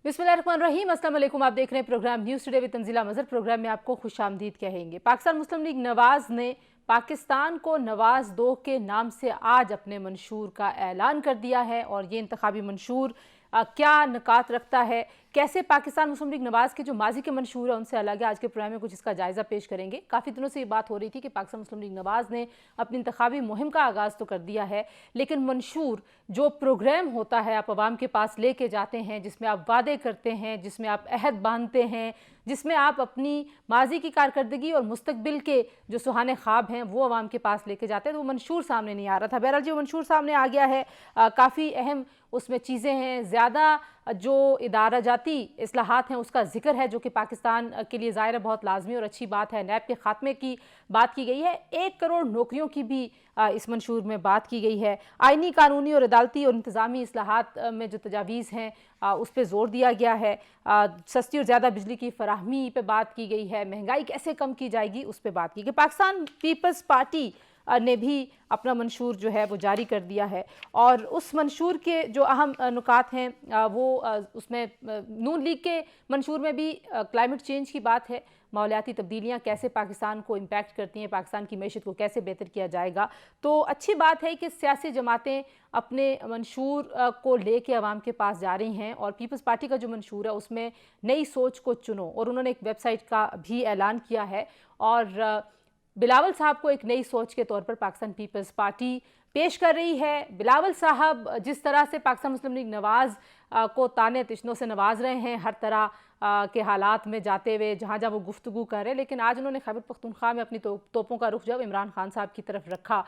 बिस्मिल्लाहिर्रहमानिर्रहीम, अस्सलाम वालेकुम। आप देख रहे हैं programme news today with Tanzeela Mazhar. Programme में आपको खुशामदीद कहेंगे। पाकिस्तान मुस्लिम लीग नवाज ने पाकिस्तान को नवाज 2 के नाम से आज अपने मंशूर का ऐलान कर दिया है और ये इंतखाबी मंशूर क्या निकात रखता है, कैसे पाकिस्तान मुस्लिम लीग नवाज के जो माजी के मंशूर है उनसे अलग है। आज के प्रोग्राम में कुछ इसका जायज़ा पेश करेंगे। काफ़ी दिनों से ये बात हो रही थी कि पाकिस्तान मुस्लिम लीग नवाज ने अपनी इंतखाबी मुहिम का आगाज़ तो कर दिया है, लेकिन मंशूर जो प्रोग्राम होता है आप आवाम के पास लेके जाते हैं, जिसमें आप वादे करते हैं, जिसमें आप अहद बांधते हैं, जिसमें आप अपनी माजी की कारकर्दगी और मुस्तकबिल के जो सुहाने ख्वाब हैं वो आवाम के पास लेके जाते हैं, तो वो मंशूर सामने नहीं आ रहा था। बहरहाल जो मंशूर सामने आ गया है, काफ़ी अहम उसमें चीज़ें हैं। ज़्यादा जो इदारा जाती इस्लाहात हैं उसका जिक्र है, जो कि पाकिस्तान के लिए ज़ाहिर है बहुत लाजमी और अच्छी बात है। नैब के खात्मे की बात की गई है। 1 करोड़ नौकरियों की भी इस मंशूर में बात की गई है। आइनी, कानूनी और अदालती और इंतज़ामी इस्लाहात में जो तजावीज़ हैं उस पर जोर दिया गया है। सस्ती और ज़्यादा बिजली की फराहमी पर बात की गई है। महंगाई कैसे कम की जाएगी उस पर बात की गई। पाकिस्तान पीपल्स पार्टी ने भी अपना मंशूर जो है वो जारी कर दिया है और उस मंशूर के जो अहम नुकात हैं वो उसमें नून लीग के मंशूर में भी क्लाइमेट चेंज की बात है। माहौलियाती तब्दीलियाँ कैसे पाकिस्तान को इम्पैक्ट करती हैं, पाकिस्तान की मईशत को कैसे बेहतर किया जाएगा। तो अच्छी बात है कि सियासी जमातें अपने मंशूर को लेके आवाम के पास जा रही हैं और पीपल्स पार्टी का जो मंशूर है उसमें नई सोच को चुनो, और उन्होंने एक वेबसाइट का भी ऐलान किया है और बिलावल साहब को एक नई सोच के तौर पर पाकिस्तान पीपल्स पार्टी पेश कर रही है। बिलावल साहब जिस तरह से पाकिस्तान मुस्लिम लीग नवाज को ताने तिश्नों से नवाज रहे हैं, हर तरह के हालात में जाते हुए जहाँ जहाँ वो गुफ्तगू कर रहे हैं, लेकिन आज उन्होंने खैबर पख्तूनख्वा में अपनी तोपों का रुख जब इमरान खान साहब की तरफ रखा।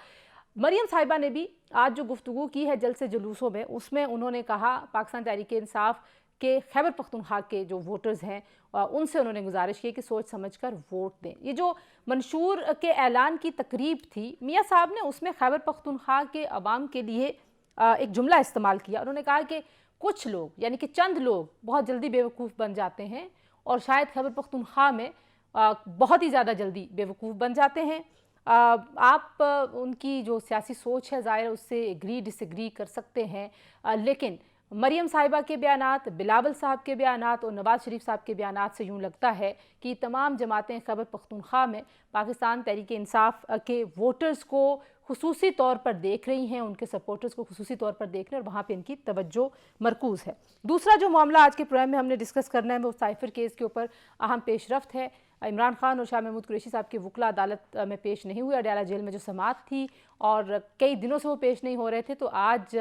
मरियम साहिबा ने भी आज जो गुफ्तगू की है जलसे जुलूसों में, उसमें उन्होंने कहा पाकिस्तान तहरीक इंसाफ के खैबर पख्तूनख्वा के जो वोटर्स हैं उनसे उन्होंने गुजारिश की कि सोच समझकर वोट दें। ये जो मंशूर के ऐलान की तकरीब थी, मियाँ साहब ने उसमें खैबर पख्तूनख्वा के अवाम के लिए एक जुमला इस्तेमाल किया। उन्होंने कहा कि कुछ लोग, यानी कि चंद लोग, बहुत जल्दी बेवकूफ़ बन जाते हैं और शायद खैबर पख्तूनख्वा में बहुत ही ज़्यादा जल्दी बेवकूफ़ बन जाते हैं। आप उनकी जो सियासी सोच है ज़ाहिर उससे एग्री डिसएग्री कर सकते हैं, लेकिन मरियम साहिबा के बयानात, बिलावल साहब के बयानात और नवाज शरीफ साहब के बयानात से यूँ लगता है कि तमाम जमातें खैबर पख्तूनख्वा में पाकिस्तान तहरीक इंसाफ के वोटर्स को खुसूसी तौर पर देख रही हैं, उनके सपोर्टर्स को खुसूसी तौर पर देख रहे हैं और वहाँ पे इनकी तवज्जो मरकूज़ है। दूसरा जो मामला आज के प्रोग्राम में हमने डिस्कस करना है वो साइफर केस के ऊपर अहम पेशरफ्त है। इमरान खान और शाह महमूद कुरैशी साहब के वकला अदालत में पेश नहीं हुए। अडयाला जेल में जो समाअत थी और कई दिनों से वो पेश नहीं हो रहे थे, तो आज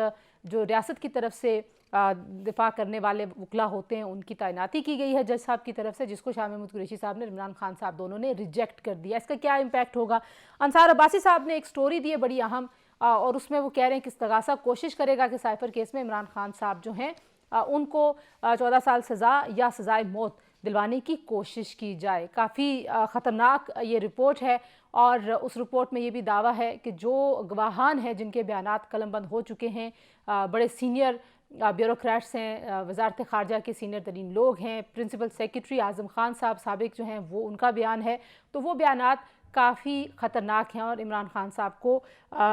जो रियासत की तरफ से दिफा करने वाले वकला होते हैं उनकी तैनाती की गई है जज साहब की तरफ से, जिसको शाह महमूद कुरैशी साहब ने, इमरान खान साहब दोनों ने रिजेक्ट कर दिया। इसका क्या इम्पैक्ट होगा? अंसार अब्बासी साहब ने एक स्टोरी दी है बड़ी अहम और उसमें वो कह रहे हैं कि इस्तगासा कोशिश करेगा कि साइफर केस में इमरान खान साहब जो हैं उनको 14 साल सज़ा या सज़ाए मौत दिलवाने की कोशिश की जाए। काफ़ी ख़तरनाक ये रिपोर्ट है और उस रिपोर्ट में ये भी दावा है कि जो गवाहान हैं जिनके बयानात कलमबंद हो चुके हैं, बड़े सीनियर ब्यूरोक्रेट्स हैं, वजारत ख़ारजा के सीनियर तरीन लोग हैं, प्रिंसिपल सेक्रेटरी आज़म खान साहब साबिक जो हैं वो, उनका बयान है, तो वो बयानात काफ़ी ख़तरनाक हैं और इमरान खान साहब को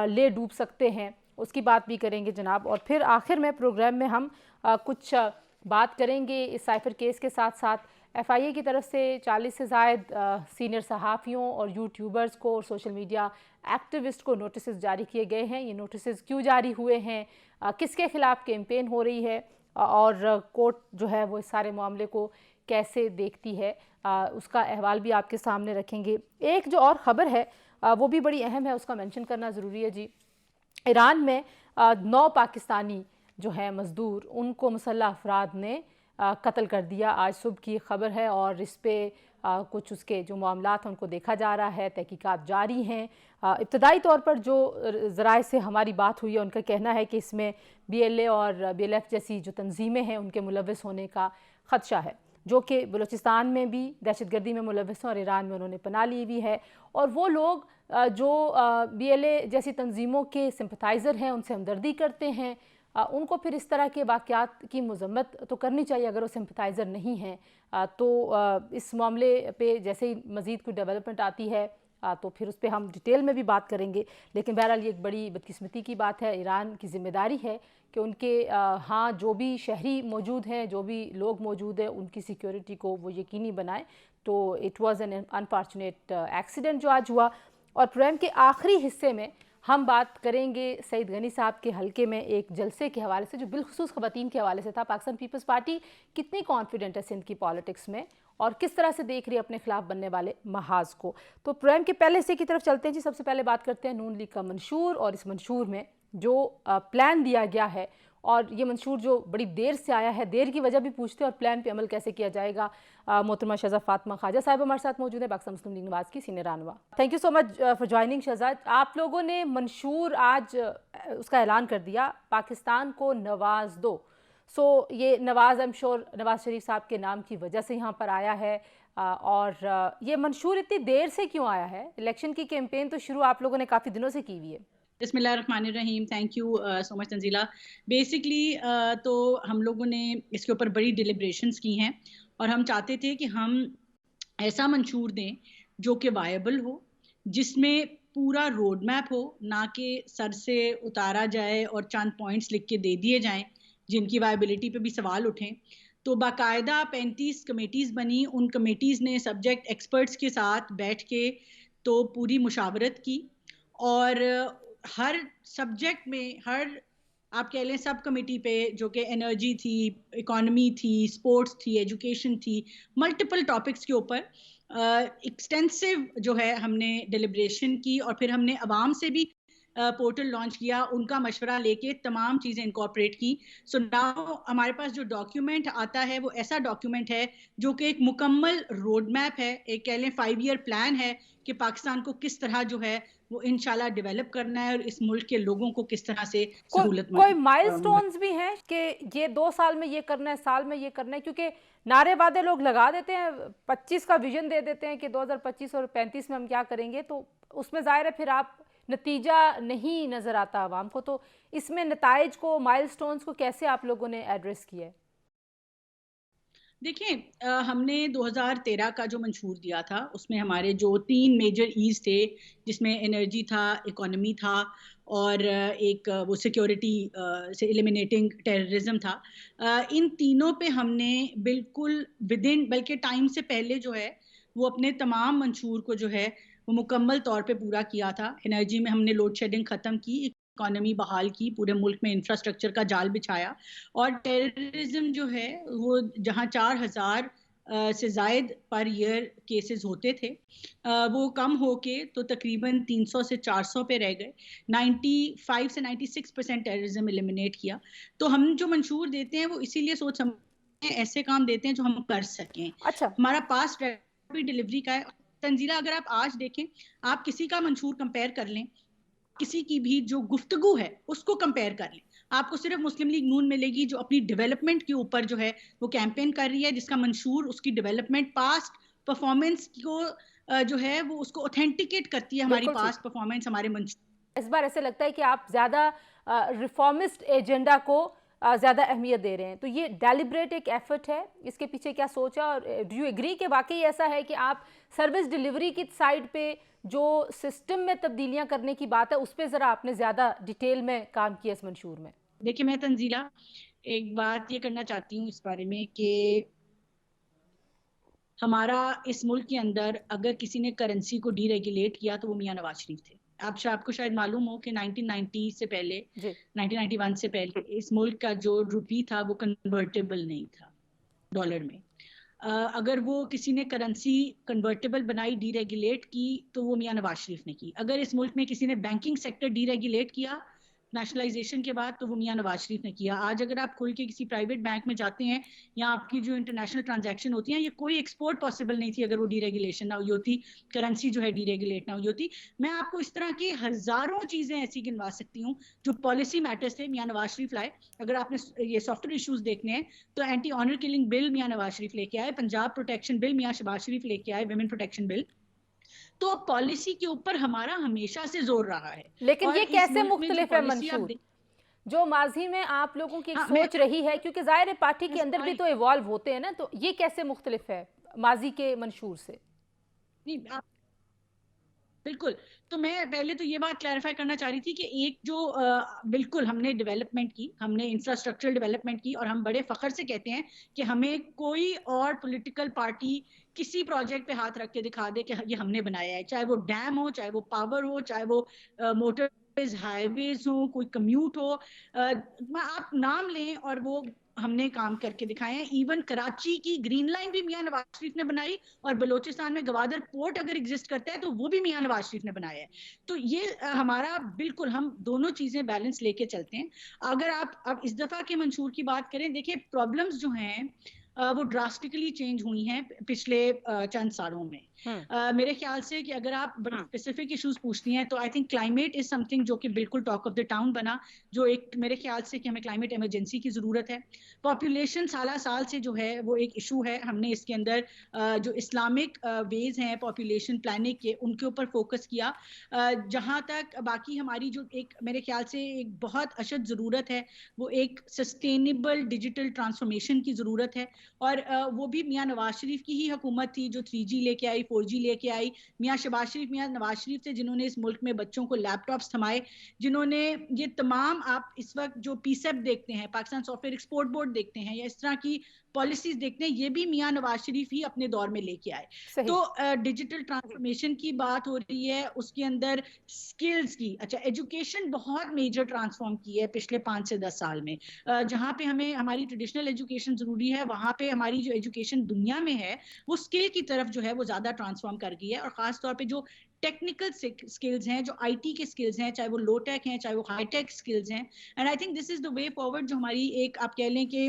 ले डूब सकते हैं। उसकी बात भी करेंगे जनाब। और फिर आखिर में प्रोग्राम में हम कुछ बात करेंगे इस साइफर केस के साथ साथ FIA की तरफ से 40 से ज़ायद सीनियर सहाफ़ियों और यूट्यूबर्स को और सोशल मीडिया एक्टिविस्ट को नोटिस जारी किए गए हैं। ये नोटिस क्यों जारी हुए हैं, किसके ख़िलाफ़ कैंपेन हो रही है और कोर्ट जो है वो इस सारे मामले को कैसे देखती है, उसका अहवाल भी आपके सामने रखेंगे। एक जो और ख़बर है वो भी बड़ी अहम है, उसका मेंशन करना ज़रूरी है जी। ईरान में 9 पाकिस्तानी जो है मज़दूर, उनको मुसल्लह अफराद ने कत्ल कर दिया। आज सुबह की ख़बर है और इस पर कुछ उसके जो मामलात हैं उनको देखा जा रहा है, तहकीकात जारी हैं। इब्तदाई तौर पर जो ज़राए से हमारी बात हुई है उनका कहना है कि इसमें BLA और BLF जैसी जो तंजीमें हैं उनके मुलव्वस होने का ख़दशा है, जो कि बलूचिस्तान में भी दहशतगर्दी में मुलव्वस हैं और ईरान में उन्होंने पनाह ली हुई है। और वो लोग जो BLA जैसी तंजीमों के सिंपथाइज़र हैं उनसे हमदर्दी करते हैं, उनको फिर इस तरह के वाक़यात की मज़म्मत तो करनी चाहिए अगर वो सिंपथाइज़र नहीं हैं। तो इस मामले पे जैसे ही मज़ीद कोई डेवलपमेंट आती है तो फिर उस पर हम डिटेल में भी बात करेंगे। लेकिन बहरहाल ये एक बड़ी बदकिस्मती की बात है, ईरान की जिम्मेदारी है कि उनके हाँ जो भी शहरी मौजूद हैं, जो भी लोग मौजूद हैं, उनकी सिक्योरिटी को वो यकीनी बनाएं। तो it was an unfortunate accident जो आज हुआ। और प्रोग्राम के आखिरी हिस्से में हम बात करेंगे सईद गनी साहब के हल्के में एक जलसे के हवाले से जो बिलखुसूस ख़वातीन के हवाले से था। पाकिस्तान पीपल्स पार्टी कितनी कॉन्फिडेंट है सिंध की पॉलिटिक्स में और किस तरह से देख रही है अपने खिलाफ बनने वाले महाज को। तो प्रोग्राम के पहले हिस्से की तरफ चलते हैं जी। सबसे पहले बात करते हैं नून लीग का मंशूर और इस मंशूर में जो प्लान दिया गया है, और ये मंशूर जो बड़ी देर से आया है, देर की वजह भी पूछते हैं और प्लान पे अमल कैसे किया जाएगा। मोहतरमा शहजाद फातिमा ख्वाजा साहब हमारे साथ मौजूद है, पाकिस्तान मुस्लिम लीग नवाज की सीनियर रहनुमा। Thank you so much for joining Shahzad. आप लोगों ने मंशूर आज उसका ऐलान कर दिया, पाकिस्तान को नवाज दो। सो ये Nawaz, I am sure Nawaz Sharif साहब के नाम की वजह से यहाँ पर आया है। और ये मंशूर इतनी देर से क्यों आया है? इलेक्शन की कैंपेन तो शुरू आप लोगों ने काफ़ी दिनों से की हुई है। बिस्मिल्लाहिर्रहमानिर्रहीम। Thank you so much Tanzila. Basically तो हम लोगों ने इसके ऊपर बड़ी डिलिब्रेशंस की हैं और हम चाहते थे कि हम ऐसा मंशूर दें जो कि वायबल हो, जिसमें पूरा रोड मैप हो, ना कि सर से उतारा जाए और चंद पॉइंट्स लिख के दे दिए जाएं जिनकी वायबिलिटी पे भी सवाल उठें। तो बाकायदा 35 कमेटीज़ बनी, उन कमेटीज़ ने सब्जेक्ट एक्सपर्ट्स के साथ बैठ के तो पूरी मुशावरत की और हर सब्जेक्ट में, हर आप कह लें सब कमेटी पे, जो कि एनर्जी थी, इकोनॉमी थी, स्पोर्ट्स थी, एजुकेशन थी, मल्टीपल टॉपिक्स के ऊपर एक्सटेंसिव जो है हमने डिलिब्रेशन की और फिर हमने अवाम से भी पोर्टल लॉन्च किया, उनका मशवरा लेके तमाम चीज़ें इनकॉर्पोरेट की। सो नाउ हमारे पास जो डॉक्यूमेंट आता है वो ऐसा डॉक्यूमेंट है जो कि एक मुकम्मल रोड मैप है, एक कह लें 5 ईयर प्लान है कि पाकिस्तान को किस तरह जो है वो इंशाल्लाह डेवलप करना है और इस मुल्क के लोगों को किस तरह से सहूलत कोई माइलस्टोन्स भी हैं कि ये 2 साल में ये करना है, साल में ये करना है? क्योंकि नारे वादे लोग लगा देते हैं, 25 का विजन दे देते हैं कि 2025 और 35 में हम क्या करेंगे, तो उसमें जाहिर है फिर आप नतीजा नहीं नजर आता आवाम को। तो इसमें नताइज को, माइलस्टोन्स को कैसे आप लोगों ने एड्रेस किया है? देखिए, हमने 2013 का जो मंशूर दिया था उसमें हमारे जो 3 मेजर ईज थे, जिसमें एनर्जी था, इकोनॉमी था और एक वो सिक्योरिटी से एलिमिनेटिंग टेररिज्म था। इन तीनों पे हमने बिल्कुल विदिन, बल्कि टाइम से पहले जो है वो अपने तमाम मंशूर को जो है वो मुकम्मल तौर पे पूरा किया था। एनर्जी में हमने लोड शेडिंग ख़त्म की, इकोनॉमी बहाल की, पूरे मुल्क में इंफ्रास्ट्रक्चर का जाल बिछाया और टेररिज्म जो है वो जहाँ 4000 से जायद पर ईयर केसेस होते थे वो कम होके तो तकरीबन 300 से 400 पे रह गए। 95 से 96% टेररिज्म एलिमिनेट किया। तो हम जो मंशूर देते हैं वो इसीलिए सोच समझ ऐसे काम देते हैं जो हम कर सकें। अच्छा, हमारा पास्ट डिलीवरी का है। तंजीला, अगर आप आज देखें, आप किसी का मंशूर कंपेयर कर लें, किसी की भी जो गुफ्तगू है उसको कंपेयर कर लें, आपको सिर्फ मुस्लिम लीग नून मिलेगी जो अपनी डेवलपमेंट के ऊपर जो है वो कैंपेन कर रही है, जिसका मंशूर उसकी डेवलपमेंट, पास्ट परफॉर्मेंस को जो है वो उसको ऑथेंटिकेट करती है, हमारी पास्ट परफॉर्मेंस, हमारे मंशूर। इस बार ऐसे लगता है कि आप ज़्यादा रिफॉर्मिस्ट एजेंडा को ज़्यादा अहमियत दे रहे हैं, तो ये डेलिब्रेट एक एफर्ट है, इसके पीछे क्या सोचा? और डू यू एग्री कि वाकई ऐसा है कि आप सर्विस डिलीवरी की साइड पे जो सिस्टम में तब्दीलियां करने की बात है उस पर ज़रा आपने ज़्यादा डिटेल में काम किया इस मंशूर में? देखिए, मैं तंजीला एक बात ये करना चाहती हूँ इस बारे में कि हमारा इस मुल्क के अंदर अगर किसी ने करेंसी को डीरेगुलेट किया तो वो मियां नवाज शरीफ थे। आपको शायद मालूम हो कि 1990 से पहले, 1991 से पहले इस मुल्क का जो रुपी था वो कन्वर्टेबल नहीं था डॉलर में। अगर वो किसी ने करेंसी कन्वर्टेबल बनाई, डीरेगुलेट की, तो वो मियां नवाज शरीफ ने की। अगर इस मुल्क में किसी ने बैंकिंग सेक्टर डीरेगुलेट किया नेशनलाइजेशन के बाद, तो वो मियां नवाज शरीफ ने किया। आज अगर आप खुल के किसी प्राइवेट बैंक में जाते हैं या आपकी जो इंटरनेशनल ट्रांजैक्शन होती हैं, ये कोई एक्सपोर्ट पॉसिबल नहीं थी अगर वो डीरेगुलेशन ना हुई होती, करेंसी जो है डीरेगुलेट ना हुई होती। मैं आपको इस तरह की हजारों चीजें ऐसी गिनवा सकती हूँ जो पॉलिसी मैटर्स थे, मियां नवाज शरीफ लाए। अगर आपने ये सॉफ्टवेयर इश्यूज देखने हैं तो एंटी ऑनर किलिंग बिल मियां नवाज शरीफ लेके आए, पंजाब प्रोटेक्शन बिल मियां शहबाज शरीफ लेके आए, वुमेन प्रोटेक्शन बिल। तो पॉलिसी के ऊपर हमारा हमेशा से जोर रहा है। लेकिन और ये इस कैसे मुल्क में जो मुख्तलिफ है पॉलिसी आप मंशूर जो माजी में आप लोगों की एक हाँ, सोच रही है? क्योंकि जाहिर है पार्टी के अंदर भी सॉरी तो इवॉल्व होते हैं ना, तो ये कैसे मुख्तलिफ है माजी के मंशूर से? नहीं, बिल्कुल। तो मैं पहले तो ये बात क्लैरिफाई करना चाह रही थी कि एक जो बिल्कुल हमने डेवलपमेंट की, हमने इंफ्रास्ट्रक्चरल डेवलपमेंट की, और हम बड़े फख्र से कहते हैं कि हमें कोई और पॉलिटिकल पार्टी किसी प्रोजेक्ट पे हाथ रख के दिखा दे कि ये हमने बनाया है, चाहे वो डैम हो, चाहे वो पावर हो, चाहे वो मोटरवेज हाईवेज हो, कोई कम्यूट हो, आप नाम लें और वो हमने काम करके दिखाए हैं। इवन कराची की ग्रीन लाइन भी मियां नवाज शरीफ ने बनाई, और बलूचिस्तान में गवादर पोर्ट अगर एग्जिस्ट करता है तो वो भी मियां नवाज शरीफ ने बनाया है। तो ये हमारा बिल्कुल, हम दोनों चीजें बैलेंस लेके चलते हैं। अगर आप अब इस दफा के मंशूर की बात करें, देखिए प्रॉब्लम्स जो हैं वो ड्रास्टिकली चेंज हुई हैं पिछले चंद सालों में। मेरे ख्याल से कि अगर आप बड़े स्पेसिफिक इश्यूज पूछती हैं तो I think climate is something जो कि बिल्कुल टॉक ऑफ द टाउन बना, जो एक मेरे ख्याल से कि हमें क्लाइमेट इमरजेंसी की जरूरत है। पॉपुलेशन साल साल से जो है वो एक इशू है। हमने इसके अंदर जो इस्लामिक वेज हैं पॉपुलेशन प्लानिंग के, उनके ऊपर फोकस किया। जहाँ तक बाकी हमारी जो एक मेरे ख्याल से एक बहुत अशद ज़रूरत है, वो एक सस्टेनेबल डिजिटल ट्रांसफॉर्मेशन की ज़रूरत है। और वो भी मियां नवाज शरीफ की ही हुकूमत थी जो 3G लेके आई, 4G लेके आई। मियां शहबाज शरीफ, मियां नवाज शरीफ थे जिन्होंने इस मुल्क में बच्चों को लैपटॉप्स थमाए, जिन्होंने ये तमाम, आप इस वक्त जो पीसेप देखते हैं, पाकिस्तान सॉफ्टवेयर एक्सपोर्ट बोर्ड देखते हैं, या इस तरह की पॉलिसीज देखते हैं, ये भी मियां नवाज शरीफ ही अपने दौर में लेके आए। तो डिजिटल ट्रांसफॉर्मेशन की बात हो रही है, उसके अंदर स्किल्स की, अच्छा एजुकेशन बहुत मेजर ट्रांसफॉर्म की है पिछले 5 से 10 साल में। जहाँ पे हमें हमारी ट्रेडिशनल एजुकेशन जरूरी है, वहाँ पे हमारी जो एजुकेशन दुनिया में है वो स्किल की तरफ जो है वो ज्यादा ट्रांसफॉर्म कर गई है। और खास तौर पे जो टेक्निकल स्किल्स हैं, जो आईटी के स्किल्स हैं, चाहे वो लो टेक हैं, चाहे वो हाई टेक स्किल्स हैं, and I think this is the way forward. जो हमारी एक, आप कह लें कि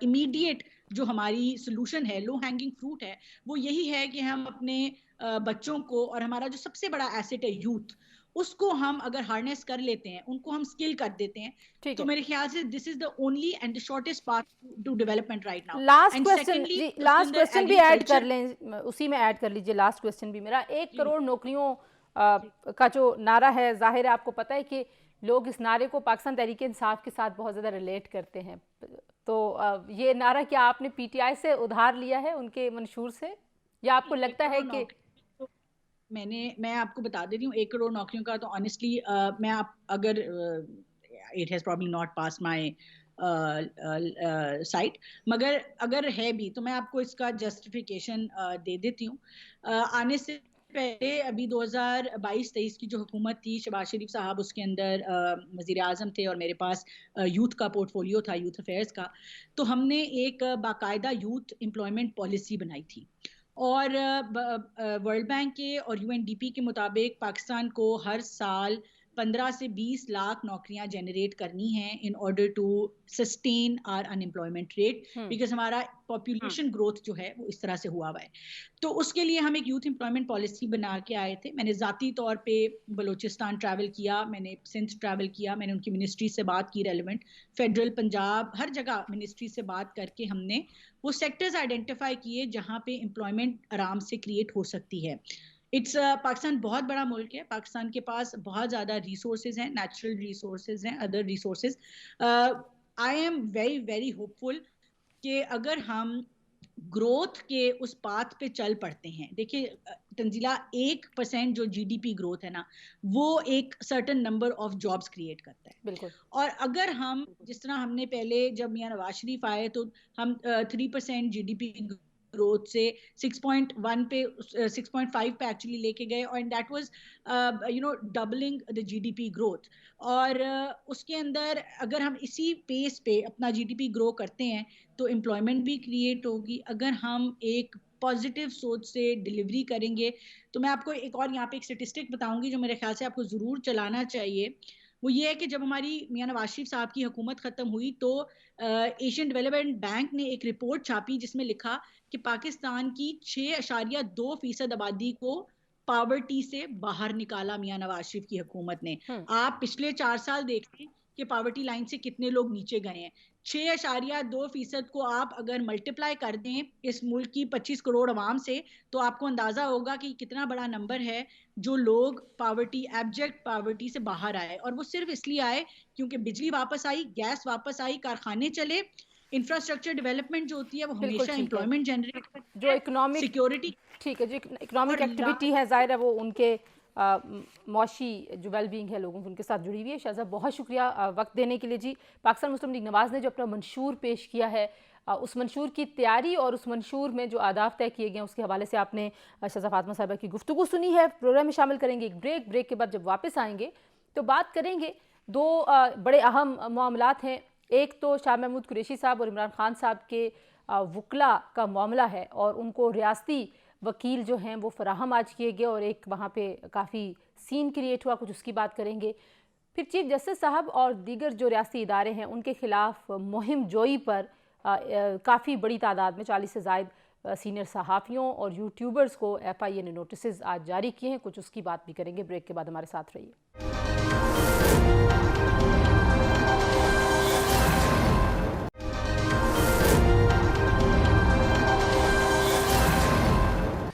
इमीडिएट जो हमारी सोल्यूशन है, लो हैंगिंग फ्रूट है, वो यही है कि हम अपने बच्चों को, और हमारा जो सबसे बड़ा एसेट है यूथ, उसको हम अगर हार्नेस कर लेते हैं, उनको हम स्किल कर देते हैं, तो मेरे ख्याल से this is the only and the shortest path to development right now. Last and question secondly जी, उसके लास्ट अंदर क्वेश्चन भी ऐड कर एग्रीकल्चर। लें, उसी में ऐड कर लीजिए लास्ट क्वेश्चन भी मेरा। 1 करोड़ नौकरियों का जो नारा है, जाहिर है आपको पता है कि लोग इस नारे को पाकिस्तान तहरीक इंसाफ के साथ बहुत ज़्यादा रिलेट करते हैं। तो ये नारा क्या आपने पीटीआई से उधार लिया है, उनके मंशूर से, या आपको लगता है कि? मैं आपको बता दे रही हूँ, 1 करोड़ नौकरियों का तो ऑनेस्टली मैं आप अगर it has probably not pass my site, मगर अगर है भी तो मैं आपको इसका जस्टिफिकेशन दे देती हूँ। आने से पहले अभी 2022-23 की जो हुकूमत थी, शहबाज शरीफ साहब उसके अंदर वजीर आजम थे, और मेरे पास यूथ का पोर्टफोलियो था, यूथ अफेयर्स का। तो हमने एक बाकायदा यूथ एम्प्लॉयमेंट पॉलिसी बनाई थी, और वर्ल्ड बैंक के और यूएनडीपी के मुताबिक पाकिस्तान को हर साल 15 से 20 लाख नौकरियां जनरेट करनी हैं in order to sustain our unemployment rate, because हमारा पॉपुलेशन ग्रोथ जो है वो इस तरह से हुआ हुआ है। तो उसके लिए हम एक यूथ एम्प्लॉयमेंट पॉलिसी बना के आए थे। मैंने ज़ाती तौर पे बलूचिस्तान ट्रैवल किया, मैंने सिंध ट्रैवल किया, मैंने उनकी मिनिस्ट्री से बात की, रेलिवेंट फेडरल, पंजाब, हर जगह मिनिस्ट्री से बात करके हमने वो सेक्टर्स आइडेंटिफाई किए जहाँ पे एम्प्लॉयमेंट आराम से क्रिएट हो सकती है। पाकिस्तान बहुत बड़ा मुल्क है, पाकिस्तान के पास बहुत ज़्यादा रिसोर्सेज हैं, नेचुरल रिसोर्सेज हैं, other resources. I am very very hopeful कि अगर हम ग्रोथ के उस पाथ पे चल पड़ते हैं। देखिए तंजीला, 1% जो जीडीपी ग्रोथ है ना, वो एक certain number of jobs create करता है। बिल्कुल। और अगर हम जिस तरह हमने पहले जब मियां नवाज शरीफ आए तो हम 3% जीडीपी ग्रोथ से 6.1 पे 6.5 पे एक्चुअली लेके गए, और that was doubling the GDP growth. और उसके अंदर अगर हम इसी पेस पे अपना जीडीपी ग्रो करते हैं तो एम्प्लॉयमेंट भी क्रिएट होगी। अगर हम एक पॉजिटिव सोच से डिलीवरी करेंगे, तो मैं आपको एक और यहाँ पे एक स्टेटिस्टिक बताऊंगी जो मेरे ख्याल से आपको जरूर चलाना चाहिए। वो ये है कि जब हमारी मियां नवाज शरीफ साहब की हुकूमत खत्म हुई तो एशियन डेवलपमेंट बैंक ने एक रिपोर्ट छापी जिसमें लिखा कि पाकिस्तान की 6.2% आबादी को पावर्टी से बाहर निकाला मियां नवाज शरीफ की हुकूमत ने। आप पिछले 4 साल देखते हैं कि पावर्टी लाइन से कितने लोग नीचे गए हैं। 6.2% को आप अगर मल्टीप्लाई कर दें इस मुल्क की 25 करोड़ आवाम से, तो आपको अंदाजा होगा कि कितना बड़ा नंबर है जो लोग पावर्टी, एब्जेक्ट पावर्टी से बाहर आए। और वो सिर्फ इसलिए आए क्योंकि बिजली वापस आई, गैस वापस आई, कारखाने चले, इंफ्रास्ट्रक्चर डेवलपमेंट जो होती है वो बिल्कुल हमेशा ठीक है। एम्प्लॉयमेंट जनरेट करती जो है, इकोनॉमिक सिक्योरिटी ठीक है, जो इकोनॉमिक और एक्टिविटी है ज़ाहिर है वो उनके मौशी जो वेलबींग है लोगों की उनके साथ जुड़ी हुई है। शाहज़ा बहुत शुक्रिया वक्त देने के लिए जी। पाकिस्तान मुस्लिम लीग नवाज़ ने जो अपना मंशूर पेश किया है, उस मंशूर की तैयारी और उस मंशूर में जो आदाब तय किए गए हैं उसके हवाले से आपने शाहज़ा फातिमा साहिबा की गुफ्तगू सुनी है। प्रोग्राम में शामिल करेंगे एक ब्रेक के बाद जब वापस आएंगे तो बात करेंगे दो बड़े अहम मामलात हैं। एक तो शाह महमूद कुरैशी साहब और इमरान खान साहब के वकला का मामला है और उनको रियासती वकील जो हैं वो फराहम आज किए गए और एक वहाँ पे काफ़ी सीन क्रिएट हुआ, कुछ उसकी बात करेंगे। फिर चीफ जस्टिस साहब और दीगर जो रियासती इदारे हैं उनके खिलाफ मुहिम जोई पर काफ़ी बड़ी तादाद में 40 से ज़ायद सीनियर सहाफ़ियों और यूट्यूबर्स को FIA ने नोटिस आज जारी किए हैं, कुछ उसकी बात भी करेंगे। ब्रेक के बाद हमारे साथ रहिए।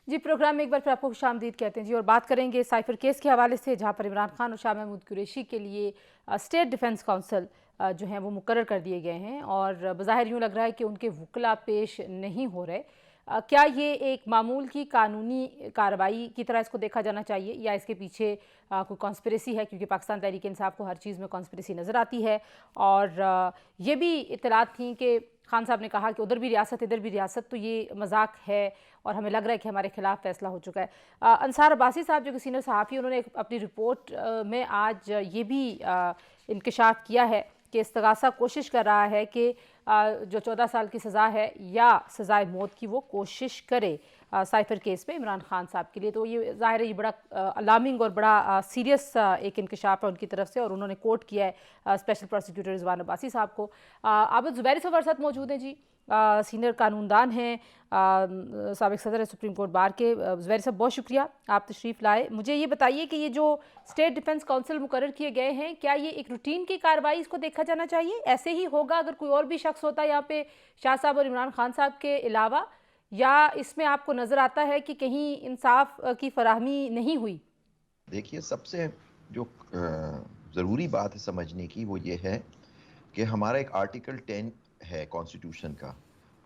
जी, प्रोग्राम में एक बार फिर आपको खुशामदीद कहते हैं जी और बात करेंगे साइफर केस के हवाले से, जहां पर इमरान खान और शाह महमूद कुरैशी के लिए स्टेट डिफेंस काउंसिल जो है वो मुकर्रर कर दिए गए हैं और बज़ाहिर यूँ लग रहा है कि उनके वकला पेश नहीं हो रहे। क्या ये एक मामूल की कानूनी कार्रवाई की तरह इसको देखा जाना चाहिए या इसके पीछे कोई कॉन्स्पिरेसी है, क्योंकि पाकिस्तान तहरीक इंसाफ को हर चीज़ में कॉन्स्पिरेसी नज़र आती है। और ये भी इत्तलात थी कि खान साहब ने कहा कि उधर भी रियासत इधर भी रियासत, तो ये मजाक है और हमें लग रहा है कि हमारे खिलाफ फैसला हो चुका है। अंसार अब्बासी साहब जो कि सीनियर सहाफ़ी, उन्होंने अपनी रिपोर्ट में आज ये भी इंकशाफ किया है कि इस्तगासा कोशिश कर रहा है कि जो 14 साल की सज़ा है या सज़ाए मौत की वो कोशिश करे साइफर केस में इमरान खान साहब के लिए। तो ये ज़ाहिर है ये बड़ा अलार्मिंग और बड़ा सीरियस एक इंकशाफ है उनकी तरफ से और उन्होंने कोट किया है स्पेशल प्रोसिक्यूटर रिजवान अब्बासी साहब को। आबिद ज़ुबैरी साहब हमारे साथ मौजूद हैं जी, सीनियर कानूनदान हैं, साबिक़ सदर है सुप्रीम कोर्ट बार के। ज़ुबैरी साहब बहुत शुक्रिया आप तशरीफ़ लाए। मुझे ये बताइए कि ये जो स्टेट डिफेंस काउंसिल मुकर्रर किए गए हैं, क्या ये एक रूटीन की कार्रवाई इसको देखा जाना चाहिए? ऐसे ही होगा अगर कोई और भी शख्स होता है यहाँ पे शाह साहब और इमरान खान साहब के अलावा, या इसमें आपको नज़र आता है कि कहीं इंसाफ की फराहमी नहीं हुई? देखिए, सबसे जो ज़रूरी बात है समझने की वो ये है कि हमारा एक आर्टिकल 10 है कॉन्स्टिट्यूशन का,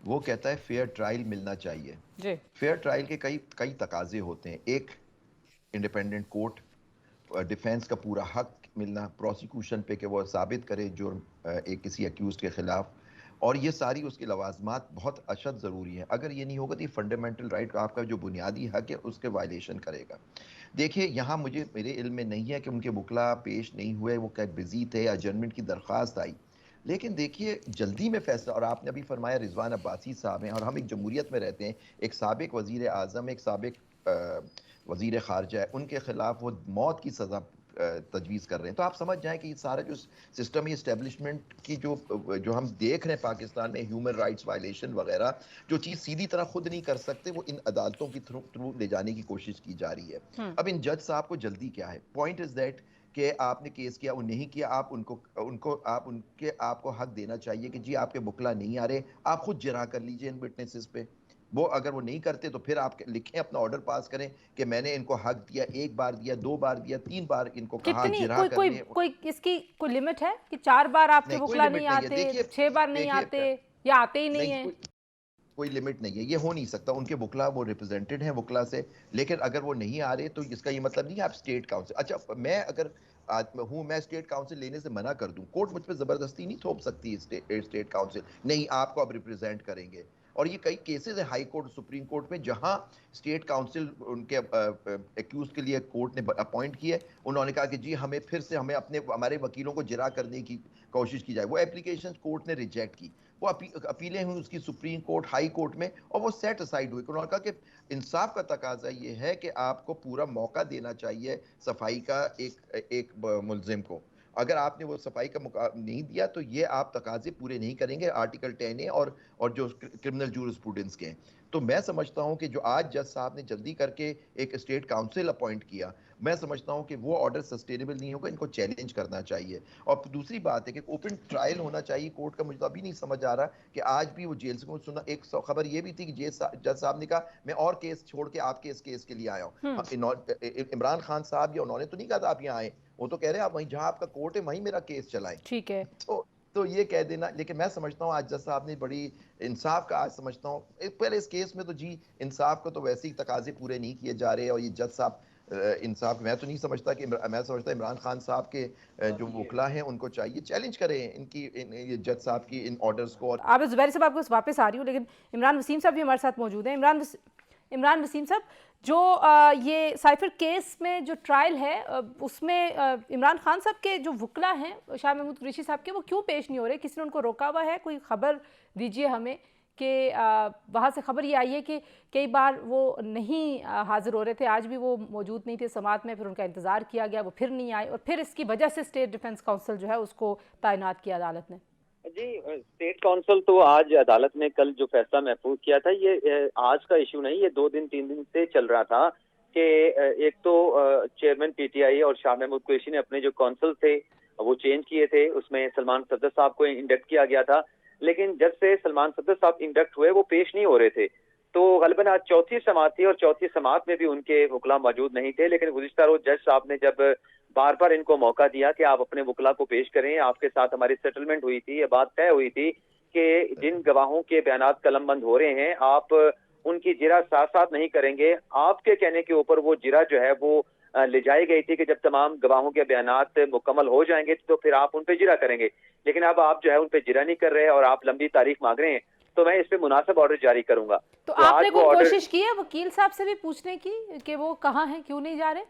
वो कहता है फेयर ट्रायल मिलना चाहिए जी। फेयर ट्रायल के कई कई तकाजे होते हैं। एक, इंडिपेंडेंट कोर्ट, डिफेंस का पूरा हक मिलना प्रोसिक्यूशन पे कि वो साबित करे जुर्म एक किसी अक्यूज के खिलाफ, और ये सारी उसके लवाजमात बहुत अशद ज़रूरी हैं। अगर ये नहीं होगा तो ये फंडामेंटल राइट आपका जो बुनियादी हक है उसके वायलेशन करेगा। देखिए, यहाँ मुझे मेरे इल्म में नहीं है कि उनके वकला पेश नहीं हुए, वो क्या बिजी थे, एडजर्नमेंट की दरख्वास्त आई। लेकिन देखिए, जल्दी में फैसला, और आपने अभी फरमाया रिजवान अब्बासी साहब हैं और हम एक जमहूरियत में रहते हैं, एक साबिक वज़ीर आज़म, एक साबिक वज़ीर ख़ारजा है, उनके ख़िलाफ़ वो मौत की सज़ा तजवीज़ कर रहे हैं। तो आप समझ जाएं कि ये सारा जो सिस्टम है, इस्टेब्लिशमेंट की जो हम देख रहे हैं पाकिस्तान में, ह्यूमन राइट्स वायलेशन वगैरह, जो चीज़ सीधी तरह खुद नहीं कर सकते वो इन अदालतों की थ्रू ले जाने की कोशिश की जा रही है। अब इन जज साहब को जल्दी क्या है? पॉइंट इज़ दैट कि आपने केस किया, वो नहीं किया, आप आपको हक देना चाहिए कि जी आपके वकला नहीं आ रहे, आप खुद जरा कर लीजिए इन विटनेसेस पे। वो अगर वो नहीं करते तो फिर आप लिखें, अपना ऑर्डर पास करें कि मैंने इनको हक दिया, 1 बार दिया, 2 बार दिया, 3 बार इनको कहा जिरा करने। कोई इसकी कोई लिमिट है कि 4 बार आपके वकला नहीं आते, 6 बार नहीं आते या आते ही नहीं है? कोई लिमिट नहीं है, ये हो नहीं सकता। उनके वकला वो रिप्रेजेंटेड हैं वकला से, लेकिन अगर वो नहीं आ रहे तो इसका ये मतलब नहीं है आप स्टेट काउंसिल, अच्छा मैं अगर मैं स्टेट काउंसिल लेने से मना कर दूं, कोर्ट मुझ पर जबरदस्ती नहीं थोप सकती स्टेट काउंसिल, नहीं आपको अब रिप्रेजेंट करेंगे। और ये कई केसेस है हाई कोर्ट, सुप्रीम कोर्ट में, जहां स्टेट काउंसिल उनके एक्यूज के लिए कोर्ट ने अपॉइंट किया, उन्होंने कहा कि जी हमें फिर से हमारे वकीलों को जिरा करने की कोशिश की जाए। वो एप्लीकेशन कोर्ट ने रिजेक्ट की, वो अपीलें हुई उसकी सुप्रीम कोर्ट, हाई कोर्ट में, और वो सेट असाइड हुई। उन्होंने कहा कि इंसाफ का तकाजा ये है कि आपको पूरा मौका देना चाहिए सफाई का एक मुलजिम को। अगर आपने वो सफाई का नहीं दिया तो ये आप तकाजे पूरे नहीं करेंगे, आर्टिकल 10 है और जो क्रिमिनल जूरिस्प्रूडेंस के हैं। तो मैं समझता हूं कि जो आज जज साहब ने जल्दी करके एक स्टेट काउंसिल अपॉइंट किया, मैं समझता हूं कि वो ऑर्डर सस्टेनेबल नहीं होगा, इनको चैलेंज करना चाहिए। और दूसरी बात है कि ओपन ट्रायल होना चाहिए कोर्ट का। मुझे तो अभी नहीं समझ आ रहा कि आज भी वो जेल से सुना। एक खबर ये भी थी कि जज साहब ने कहा मैं और केस छोड़ के आपके इस केस के लिए आया हूँ। इमरान खान साहब या उन्होंने तो नहीं कहा था आप यहाँ आए, वो तो कह रहे हैं आप वहीं जहां आपका कोर्ट है वहीं मेरा केस चलाएं। ठीक है। तो तो ये कह देना, लेकिन मैं समझता हूँ आज जज साहब ने बड़ी इंसाफ का, आज समझता हूँ पहले इस केस में तो जी इंसाफ को तो वैसे ही तकाजे पूरे नहीं किए जा रहे, और ये जज साहब इंसाफ, मैं तो नहीं समझता कि मैं समझता इमरान खान साहब के जो वकला हैं उनको चाहिए चैलेंज करें ये जज साहब की इन ऑर्डर्स को। और आप जुबैर साहब आपको वापस आ रही हूँ, लेकिन इमरान वसीम साहब भी हमारे साथ मौजूद हैं। इमरान वसीम साहब, जो ये साइफर केस में जो ट्रायल है उसमें इमरान खान साहब के जो वकला हैं शाह महमूद कुरैशी साहब के, वो क्यों पेश नहीं हो रहे? किसी ने उनको रोका हुआ है? कोई खबर दीजिए हमें कि वहाँ से खबर ये आई है कि कई बार वो नहीं हाजिर हो रहे थे, आज भी वो मौजूद नहीं थे समात में, फिर उनका इंतज़ार किया गया, वो फिर नहीं आए, और फिर इसकी वजह से स्टेट डिफेंस काउंसिल जो है उसको तैनात किया अदालत ने। जी, स्टेट काउंसिल तो आज अदालत ने कल जो फैसला महफूज किया था, ये आज का इशू नहीं, ये 2-3 दिन से चल रहा था कि एक तो चेयरमैन पीटीआई और शाह महमूद कुरैशी ने अपने जो काउंसिल थे वो चेंज किए थे, उसमें सलमान सफदर साहब को इंडक्ट किया गया था, लेकिन जब से सलमान सफदर साहब इंडक्ट हुए वो पेश नहीं हो रहे थे। तो गलबन आज चौथी समात थी और चौथी समात में भी उनके वकला मौजूद नहीं थे, लेकिन गुज़िश्ता रोज जज साहब ने जब बार बार इनको मौका दिया कि आप अपने वकला को पेश करें, आपके साथ हमारी सेटलमेंट हुई थी, ये बात तय हुई थी कि जिन गवाहों के बयानात कलमबंद हो रहे हैं आप उनकी जिरा साथ साथ नहीं करेंगे, आपके कहने के ऊपर वो जिरा जो है वो ले जाई गई थी कि जब तमाम गवाहों के बयानात मुकम्मल हो जाएंगे तो फिर आप उन पे जिरा करेंगे, लेकिन अब आप जो है उन पे जिरा नहीं कर रहे और आप लंबी तारीख मांग रहे हैं, तो मैं इस पे मुनासिब ऑर्डर जारी करूंगा। तो आपने कोई कोशिश की है वकील साहब से भी पूछने की कि वो कहाँ हैं, क्यों नहीं जा रहे?